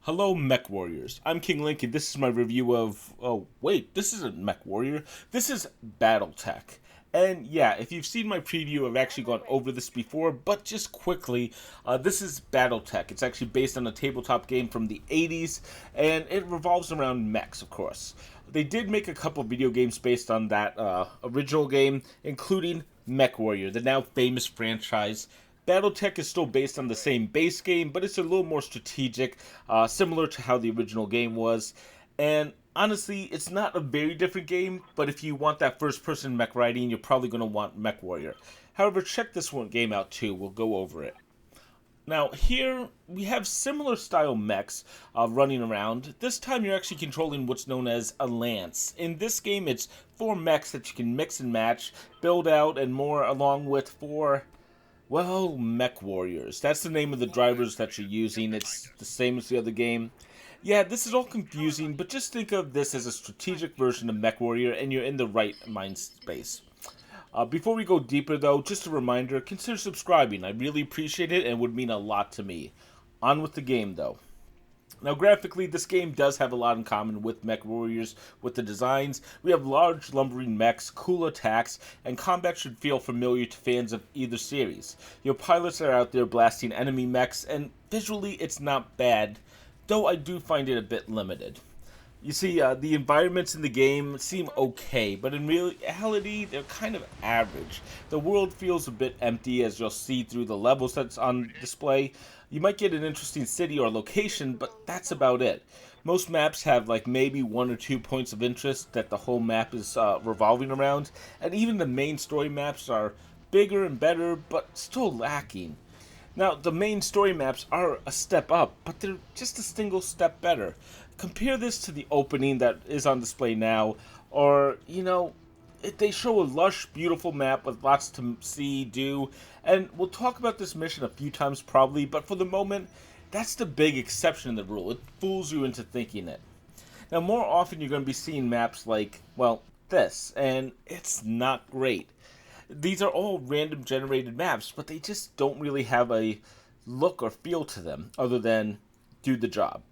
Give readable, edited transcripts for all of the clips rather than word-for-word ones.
Hello, Mech Warriors. I'm King Link, and this is my review of. Oh, wait, this isn't Mech Warrior. This is BattleTech. And yeah, if you've seen my preview, I've actually gone over this before, but just quickly, this is BattleTech. It's actually based on a tabletop game from the 80s, and it revolves around mechs, of course. They did make a couple video games based on that original game, including Mech Warrior, the now famous franchise. BattleTech is still based on the same base game, but it's a little more strategic, similar to how the original game was. And honestly, it's not a very different game, but if you want that first person mech riding, you're probably going to want Mech Warrior. However, check this one game out too, we'll go over it. Now, here we have similar style mechs running around. This time you're actually controlling what's known as a lance. In this game, it's four mechs that you can mix and match, build out, and more, along with four, well, Mech Warriors. That's the name of the drivers that you're using. It's the same as the other game. Yeah, this is all confusing, but just think of this as a strategic version of Mech Warrior, and you're in the right mind space. Before we go deeper, though, just a reminder, consider subscribing. I really appreciate it and would mean a lot to me. On with the game, though. Now, graphically, this game does have a lot in common with Mech Warriors with the designs. We have large, lumbering mechs, cool attacks, and combat should feel familiar to fans of either series. Your pilots are out there blasting enemy mechs, and visually, it's not bad, though I do find it a bit limited. You see, the environments in the game seem okay, but in reality, they're kind of average. The world feels a bit empty, as you'll see through the levels that's on display. You might get an interesting city or location, but that's about it. Most maps have like maybe one or two points of interest that the whole map is revolving around, and even the main story maps are bigger and better, but still lacking. Now, the main story maps are a step up, but they're just a single step better. Compare this to the opening that is on display now, or, they show a lush, beautiful map with lots to see, do, and we'll talk about this mission a few times probably, but for the moment, that's the big exception in the rule. It fools you into thinking it. Now, more often you're going to be seeing maps like, well, this, and it's not great. These are all random generated maps, but they just don't really have a look or feel to them other than do the job.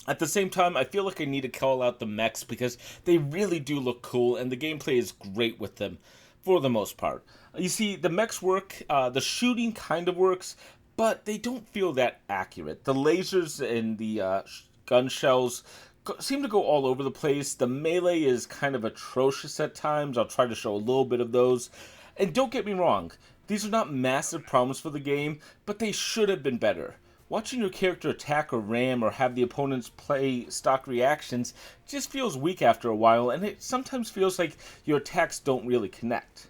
At the same time, I feel like I need to call out the mechs because they really do look cool and the gameplay is great with them for the most part. You see, the mechs work, the shooting kind of works, but they don't feel that accurate. The lasers and the gun shells seem to go all over the place. The melee is kind of atrocious at times. I'll try to show a little bit of those. And don't get me wrong, these are not massive problems for the game, but they should have been better. Watching your character attack or ram or have the opponents play stock reactions just feels weak after a while, and it sometimes feels like your attacks don't really connect.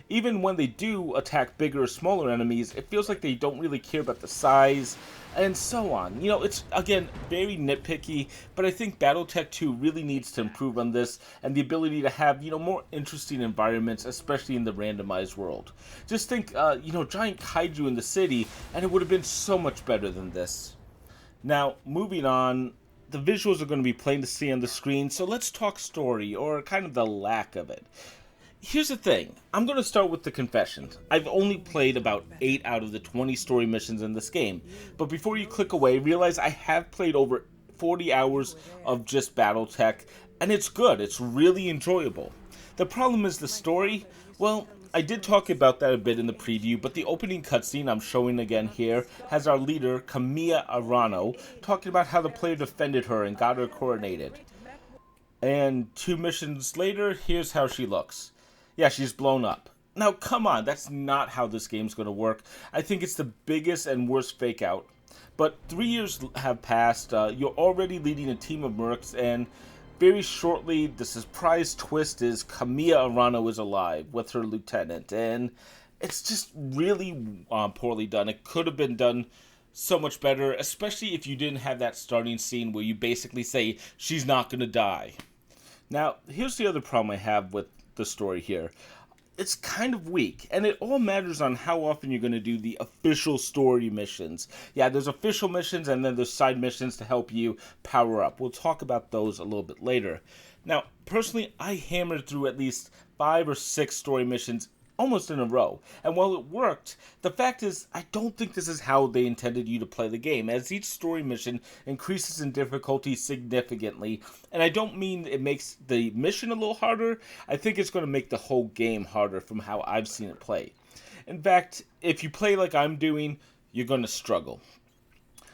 Even when they do attack bigger or smaller enemies, it feels like they don't really care about the size, and so on. It's, again, very nitpicky, but I think BattleTech 2 really needs to improve on this, and the ability to have, more interesting environments, especially in the randomized world. Just think, giant kaiju in the city, and it would have been so much better than this. Now, moving on, the visuals are going to be plain to see on the screen, so let's talk story, or kind of the lack of it. Here's the thing. I'm going to start with the confession. I've only played about 8 out of the 20 story missions in this game. But before you click away, realize I have played over 40 hours of just BattleTech, and it's good. It's really enjoyable. The problem is the story. Well, I did talk about that a bit in the preview, but the opening cutscene I'm showing again here has our leader, Camilla Arano, talking about how the player defended her and got her coronated. And 2 missions later, here's how she looks. Yeah, she's blown up. Now, come on, that's not how this game's going to work. I think it's the biggest and worst fake out. But 3 years have passed, you're already leading a team of mercs, and very shortly, the surprise twist is Camilla Arano is alive with her lieutenant, and it's just really poorly done. It could have been done so much better, especially if you didn't have that starting scene where you basically say, she's not going to die. Now, here's the other problem I have with the story here. It's kind of weak, and it all matters on how often you're going to do the official story missions. Yeah, there's official missions, and then there's side missions to help you power up. We'll talk about those a little bit later. Now, personally, I hammered through at least 5 or 6 story missions almost in a row. And while it worked, the fact is, I don't think this is how they intended you to play the game, as each story mission increases in difficulty significantly. And I don't mean it makes the mission a little harder, I think it's going to make the whole game harder from how I've seen it play. In fact, if you play like I'm doing, you're going to struggle.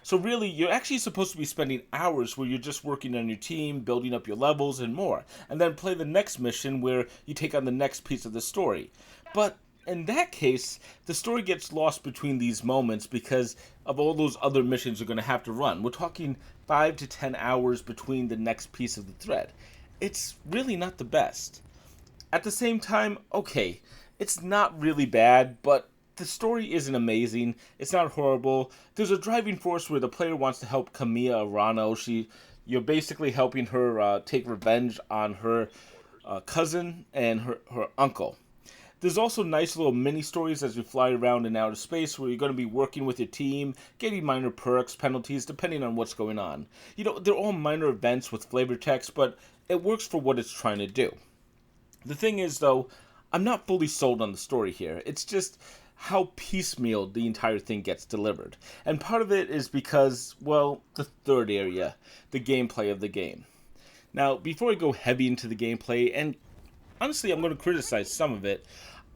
So really, you're actually supposed to be spending hours where you're just working on your team, building up your levels, and more. And then play the next mission where you take on the next piece of the story. But in that case, the story gets lost between these moments because of all those other missions you're going to have to run. We're talking 5 to 10 hours between the next piece of the thread. It's really not the best. At the same time, okay, it's not really bad, but the story isn't amazing. It's not horrible. There's a driving force where the player wants to help Kamiya Arano. You're basically helping her take revenge on her cousin and her uncle. There's also nice little mini stories as you fly around in outer space where you're going to be working with your team, getting minor perks, penalties, depending on what's going on. They're all minor events with flavor text, but it works for what it's trying to do. The thing is, though, I'm not fully sold on the story here. It's just how piecemeal the entire thing gets delivered. And part of it is because, well, the third area, the gameplay of the game. Now, before I go heavy into the gameplay, and honestly I'm going to criticize some of it,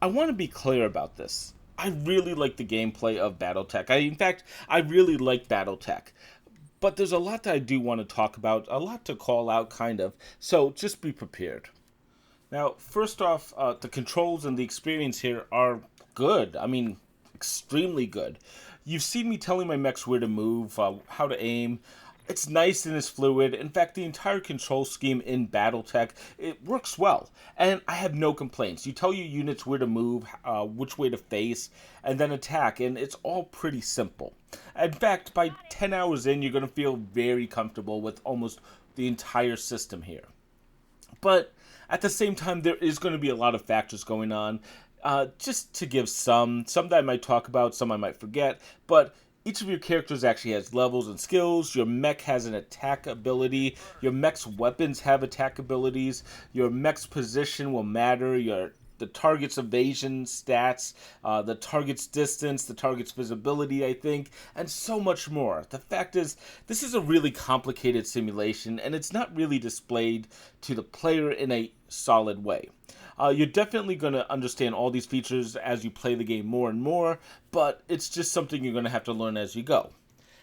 I want to be clear about this. I really like the gameplay of BattleTech. In fact, I really like BattleTech. But there's a lot that I do want to talk about, a lot to call out, kind of, so just be prepared. Now, first off, the controls and the experience here are good. I mean, extremely good. You've seen me telling my mechs where to move, how to aim. It's nice and it's fluid. In fact, the entire control scheme in BattleTech, it works well. And I have no complaints. You tell your units where to move, which way to face, and then attack. And it's all pretty simple. In fact, by 10 hours in, you're going to feel very comfortable with almost the entire system here. But at the same time, there is going to be a lot of factors going on. Just to give some that I might talk about, some I might forget, but each of your characters actually has levels and skills. Your mech has an attack ability. Your mech's weapons have attack abilities. Your mech's position will matter. The target's evasion stats, the target's distance, the target's visibility, I think, and so much more. The fact is, this is a really complicated simulation, and it's not really displayed to the player in a solid way. You're definitely going to understand all these features as you play the game more and more, but it's just something you're going to have to learn as you go.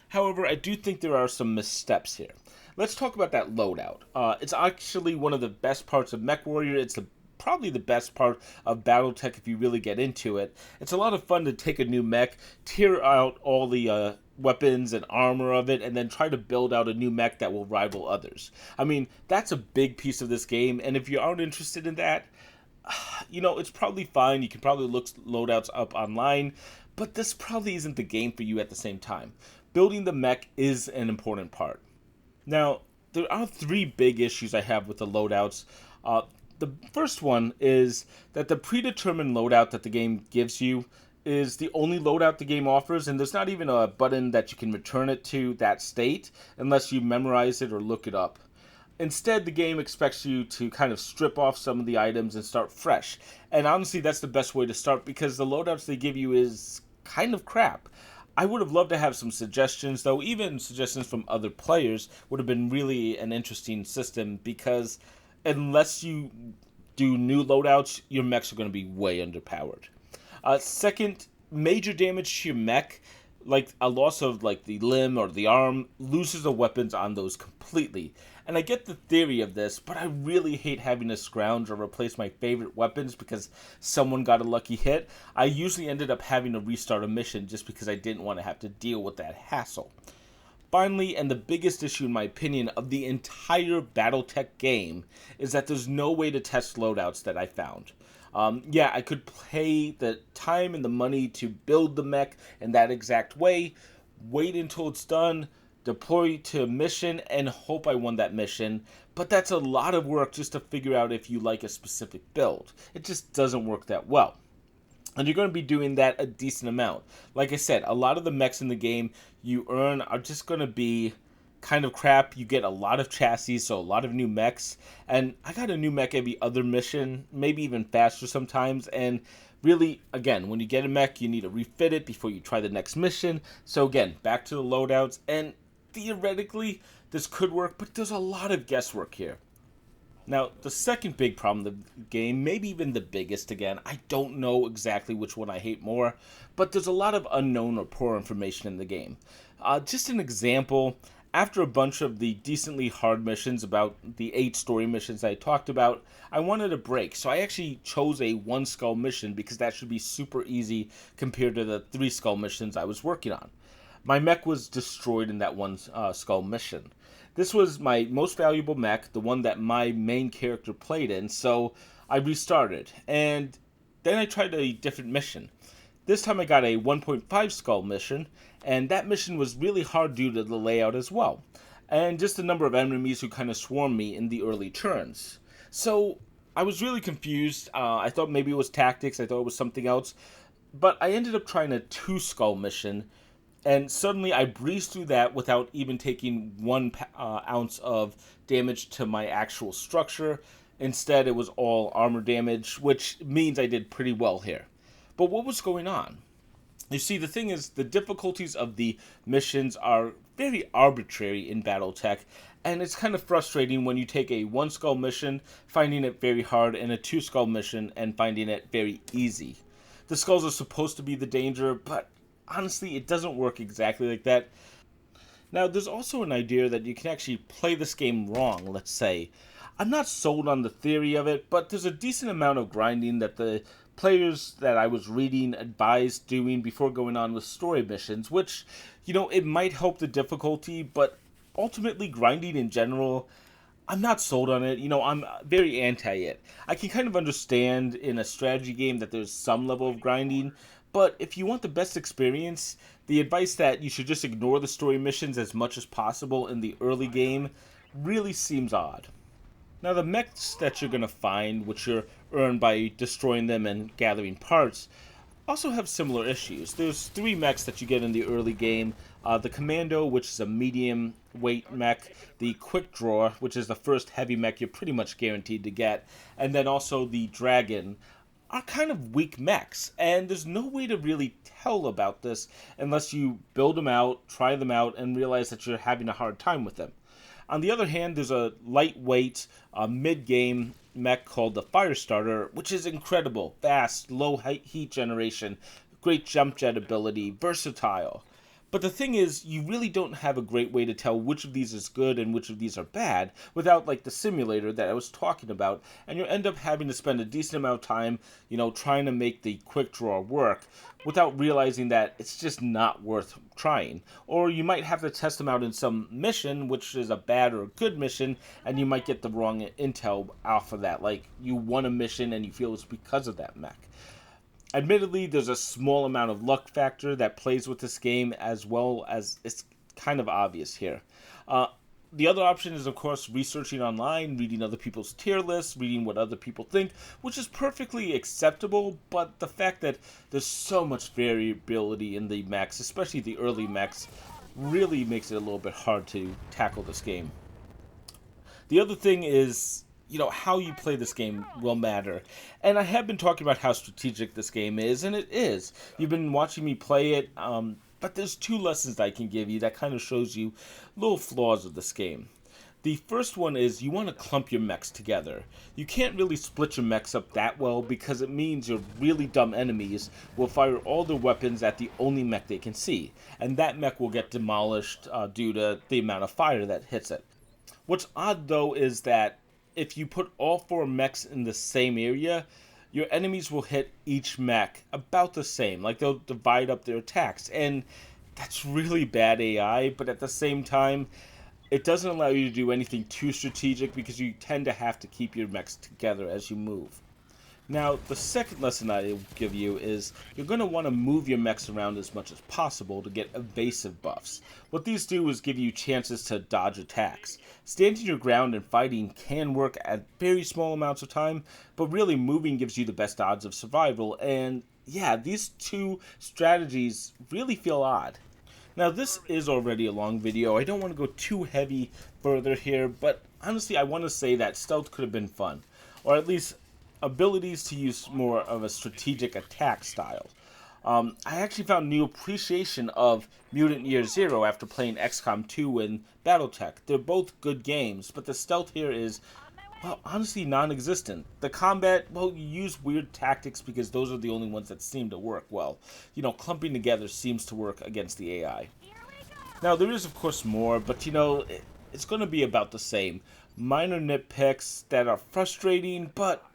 However, I do think there are some missteps here. Let's talk about that loadout. It's actually one of the best parts of MechWarrior. It's probably the best part of BattleTech if you really get into it. It's a lot of fun to take a new mech, tear out all the weapons and armor of it, and then try to build out a new mech that will rival others. I mean, that's a big piece of this game, and if you aren't interested in that, it's probably fine. You can probably look loadouts up online, but this probably isn't the game for you at the same time. Building the mech is an important part. Now, there are 3 big issues I have with the loadouts. The first one is that the predetermined loadout that the game gives you is the only loadout the game offers, and there's not even a button that you can return it to that state unless you memorize it or look it up. Instead, the game expects you to kind of strip off some of the items and start fresh. And honestly, that's the best way to start because the loadouts they give you is kind of crap. I would have loved to have some suggestions, though even suggestions from other players would have been really an interesting system because unless you do new loadouts, your mechs are going to be way underpowered. Second, major damage to your mech, like a loss of the limb or the arm, loses the weapons on those completely. And I get the theory of this, but I really hate having to scrounge or replace my favorite weapons because someone got a lucky hit. I usually ended up having to restart a mission just because I didn't want to have to deal with that hassle. Finally, and the biggest issue in my opinion of the entire BattleTech game, is that there's no way to test loadouts that I found. I could pay the time and the money to build the mech in that exact way, wait until it's done, deploy to a mission, and hope I won that mission, but that's a lot of work just to figure out if you like a specific build. It just doesn't work that well. And you're going to be doing that a decent amount. Like I said, a lot of the mechs in the game you earn are just going to be kind of crap. You get a lot of chassis, so a lot of new mechs. And I got a new mech every other mission, maybe even faster sometimes. And really, again, when you get a mech, you need to refit it before you try the next mission. So again, back to the loadouts. And theoretically, this could work, but there's a lot of guesswork here. Now, the second big problem of the game, maybe even the biggest again, I don't know exactly which one I hate more, but there's a lot of unknown or poor information in the game. Just an example, after a bunch of the decently hard missions, about the 8 story missions I talked about, I wanted a break, so I actually chose a 1 skull mission because that should be super easy compared to the 3 skull missions I was working on. My mech was destroyed in that 1 skull mission. This was my most valuable mech, the one that my main character played in, so I restarted, and then I tried a different mission. This time I got a 1.5 skull mission, and that mission was really hard due to the layout as well, and just the number of enemies who kind of swarmed me in the early turns. So I was really confused. I thought maybe it was tactics, I thought it was something else, but I ended up trying a 2 skull mission, and suddenly I breezed through that without even taking 1 ounce of damage to my actual structure. Instead, it was all armor damage, which means I did pretty well here. But what was going on? You see, the thing is, the difficulties of the missions are very arbitrary in BattleTech, and it's kind of frustrating when you take a 1 skull mission, finding it very hard, and a 2 skull mission, and finding it very easy. The skulls are supposed to be the danger, but honestly, it doesn't work exactly like that. Now, there's also an idea that you can actually play this game wrong, let's say. I'm not sold on the theory of it, but there's a decent amount of grinding that the players that I was reading advised doing before going on with story missions, which, it might help the difficulty, but ultimately grinding in general, I'm not sold on it. I'm very anti it. I can kind of understand in a strategy game that there's some level of grinding, but if you want the best experience, the advice that you should just ignore the story missions as much as possible in the early game really seems odd. Now, the mechs that you're going to find, which you're earned by destroying them and gathering parts, also have similar issues. There's 3 mechs that you get in the early game. The Commando, which is a medium weight mech, the Quick Draw, which is the first heavy mech you're pretty much guaranteed to get, and then also the Dragon, are kind of weak mechs, and there's no way to really tell about this unless you build them out, try them out, and realize that you're having a hard time with them. On the other hand, there's a lightweight, mid-game mech called the Firestarter, which is incredible, fast, low heat generation, great jump jet ability, versatile. But the thing is, you really don't have a great way to tell which of these is good and which of these are bad without, the simulator that I was talking about, and you end up having to spend a decent amount of time, trying to make the quick draw work without realizing that it's just not worth trying. Or you might have to test them out in some mission, which is a bad or a good mission, and you might get the wrong intel off of that, like you won a mission and you feel it's because of that mech. Admittedly, there's a small amount of luck factor that plays with this game, as well as it's kind of obvious here. The other option is, of course, researching online, reading other people's tier lists, reading what other people think, which is perfectly acceptable, but the fact that there's so much variability in the mechs, especially the early mechs, really makes it a little bit hard to tackle this game. The other thing is, how you play this game will matter. And I have been talking about how strategic this game is, and it is. You've been watching me play it, but there's 2 lessons I can give you that kind of shows you little flaws of this game. The first one is you want to clump your mechs together. You can't really split your mechs up that well because it means your really dumb enemies will fire all their weapons at the only mech they can see, and that mech will get demolished due to the amount of fire that hits it. What's odd though is that if you put all 4 mechs in the same area, your enemies will hit each mech about the same. They'll divide up their attacks, and that's really bad AI, but at the same time, it doesn't allow you to do anything too strategic because you tend to have to keep your mechs together as you move. Now, the second lesson I will give you is you're going to want to move your mechs around as much as possible to get evasive buffs. What these do is give you chances to dodge attacks. Standing your ground and fighting can work at very small amounts of time, but really moving gives you the best odds of survival, and yeah, these 2 strategies really feel odd. Now, this is already a long video. I don't want to go too heavy further here, but honestly, I want to say that stealth could have been fun, or at least abilities to use more of a strategic attack style. I actually found new appreciation of Mutant Year Zero after playing XCOM 2 and BattleTech. They're both good games, but the stealth here is, well, honestly non-existent. The combat, well, you use weird tactics because those are the only ones that seem to work well. Clumping together seems to work against the AI. Now, there is, of course, more, but it's going to be about the same. Minor nitpicks that are frustrating, but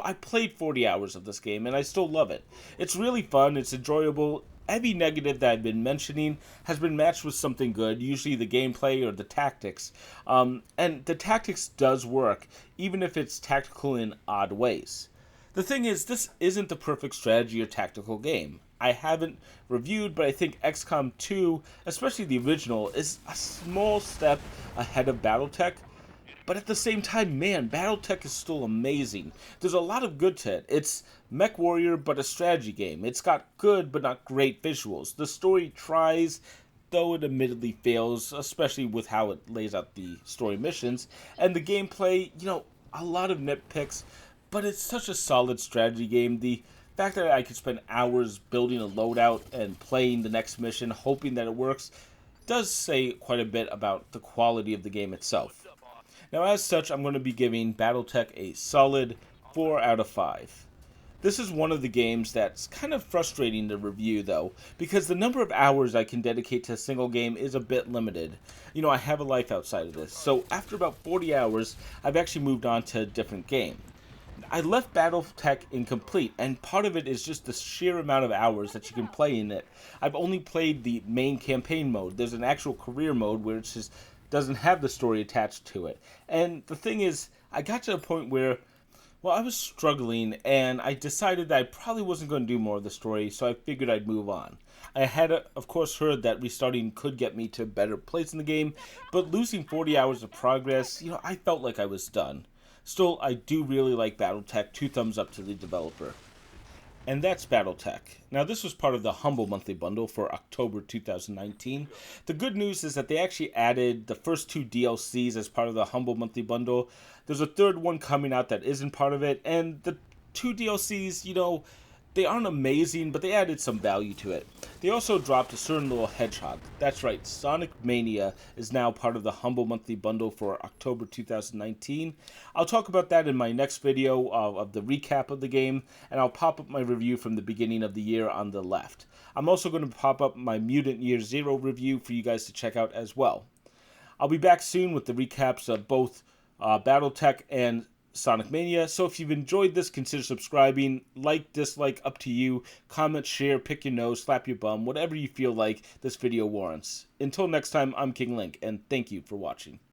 I played 40 hours of this game and I still love it. It's really fun, it's enjoyable. Every negative that I've been mentioning has been matched with something good, usually the gameplay or the tactics. And the tactics does work, even if it's tactical in odd ways. The thing is, this isn't the perfect strategy or tactical game. I haven't reviewed, but I think XCOM 2, especially the original, is a small step ahead of BattleTech. But at the same time, man, BattleTech is still amazing. There's a lot of good to it. It's Mech Warrior, but a strategy game. It's got good, but not great visuals. The story tries, though it admittedly fails, especially with how it lays out the story missions. And the gameplay, a lot of nitpicks, but it's such a solid strategy game. The fact that I could spend hours building a loadout and playing the next mission, hoping that it works, does say quite a bit about the quality of the game itself. Now, as such, I'm going to be giving BattleTech a solid 4 out of 5. This is one of the games that's kind of frustrating to review, though, because the number of hours I can dedicate to a single game is a bit limited. I have a life outside of this, so after about 40 hours, I've actually moved on to a different game. I left BattleTech incomplete, and part of it is just the sheer amount of hours that you can play in it. I've only played the main campaign mode. There's an actual career mode where it's just doesn't have the story attached to it. And the thing is, I got to a point where, well, I was struggling, and I decided that I probably wasn't going to do more of the story, so I figured I'd move on. I had, of course, heard that restarting could get me to a better place in the game, but losing 40 hours of progress, I felt like I was done. Still, I do really like BattleTech. 2 thumbs up to the developer. And that's BattleTech. Now, this was part of the Humble Monthly Bundle for October 2019. The good news is that they actually added the first 2 DLCs as part of the Humble Monthly Bundle. There's a third one coming out that isn't part of it, and the 2 DLCs, they aren't amazing, but they added some value to it. They also dropped a certain little hedgehog. That's right, Sonic Mania is now part of the Humble Monthly Bundle for October 2019. I'll talk about that in my next video of the recap of the game, and I'll pop up my review from the beginning of the year on the left. I'm also going to pop up my Mutant Year Zero review for you guys to check out as well. I'll be back soon with the recaps of both BattleTech and Sonic Mania. So if you've enjoyed this, consider subscribing. Like, dislike, up to you. Comment, share, pick your nose, slap your bum, whatever you feel like this video warrants. Until next time, I'm King Link, and thank you for watching.